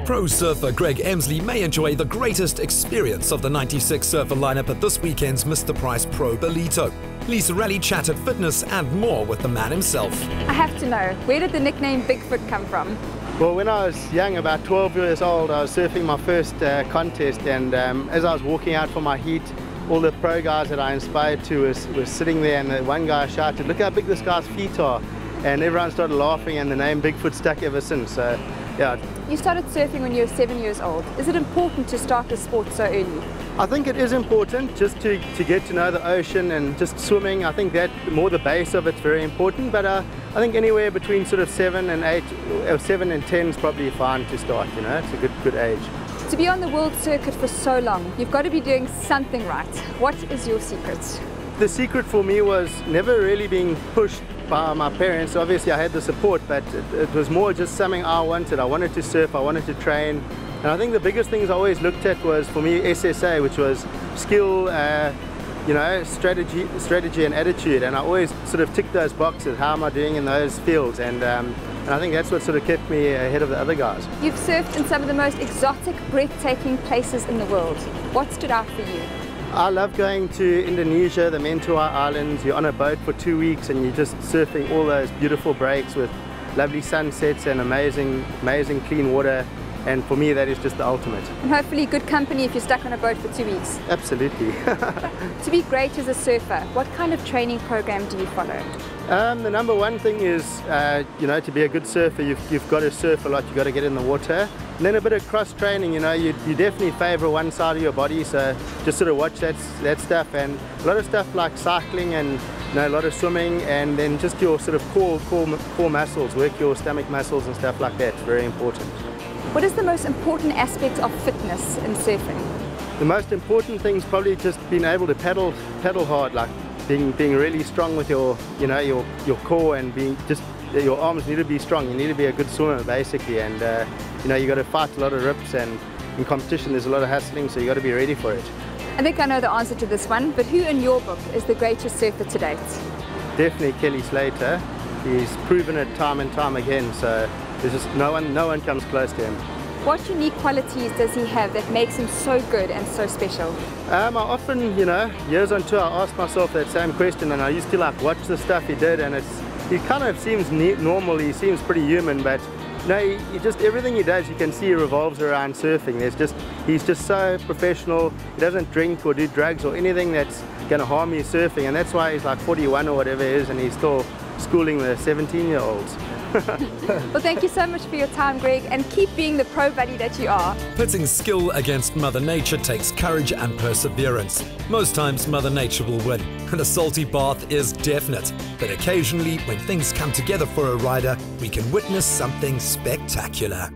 Pro surfer Greg Emslie may enjoy the greatest experience of the 96 surfer lineup at this weekend's Mr. Price Pro Belito. Lisa Raleigh chatted fitness and more with the man himself. I have to know, where did the nickname Bigfoot come from? Well, when I was young, about 12 years old, I was surfing my first contest, and as I was walking out for my heat, all the pro guys that I inspired to was sitting there, and the one guy shouted, "Look how big this guy's feet are," and everyone started laughing, and the name Bigfoot stuck ever since. So, yeah. You started surfing when you were 7 years old. Is it important to start the sport so early? I think it is important just to get to know the ocean and just swimming. I think that more the base of it's very important, but I think anywhere between sort of 7 and 8, or 7 and 10 is probably fine to start. You know, it's a good age. To be on the world circuit for so long, you've got to be doing something right. What is your secret? The secret for me was never really being pushed by my parents. Obviously I had the support, but it was more just something I wanted. I wanted to surf, I wanted to train, and I think the biggest things I always looked at was, for me, SSA, which was skill, you know, strategy and attitude, and I always sort of ticked those boxes. How am I doing in those fields? And I think that's what sort of kept me ahead of the other guys. You've surfed in some of the most exotic, breathtaking places in the world. What stood out for you? I love going to Indonesia, the Mentawai Islands. You're on a boat for 2 weeks and you're just surfing all those beautiful breaks with lovely sunsets and amazing clean water. And for me, that is just the ultimate. And hopefully good company if you're stuck on a boat for 2 weeks. Absolutely. To be great as a surfer, what kind of training program do you follow? The number one thing is, you know, to be a good surfer, you've got to surf a lot, you've got to get in the water. And then a bit of cross training, you know, you definitely favor one side of your body, so just sort of watch that stuff, and a lot of stuff like cycling and, you know, a lot of swimming, and then just your sort of core muscles, work your stomach muscles and stuff like that. It's very important. What is the most important aspect of fitness in surfing? The most important thing is probably just being able to paddle hard, like being really strong with your, you know, your core, and being just, your arms need to be strong. You need to be a good swimmer basically, and you know, you got to fight a lot of rips, and in competition there's a lot of hustling, so you got to be ready for it. I think I know the answer to this one, but who in your book is the greatest surfer to date? Definitely Kelly Slater. He's proven it time and time again, so there's just no one comes close to him. What unique qualities does he have that makes him so good and so special? I often, you know, years on tour, I asked myself that same question, and I used to like watch the stuff he did, and he kind of seems normal, he seems pretty human, but you know, he just, everything he does, you can see revolves around surfing. He's just so professional. He doesn't drink or do drugs or anything that's going to harm you surfing, and that's why he's like 41 or whatever it is, and he's still schooling the 17-year-olds. Well, thank you so much for your time, Greg, and keep being the pro buddy that you are. Pitting skill against Mother Nature takes courage and perseverance. Most times Mother Nature will win, and a salty bath is definite. But occasionally, when things come together for a rider, we can witness something spectacular.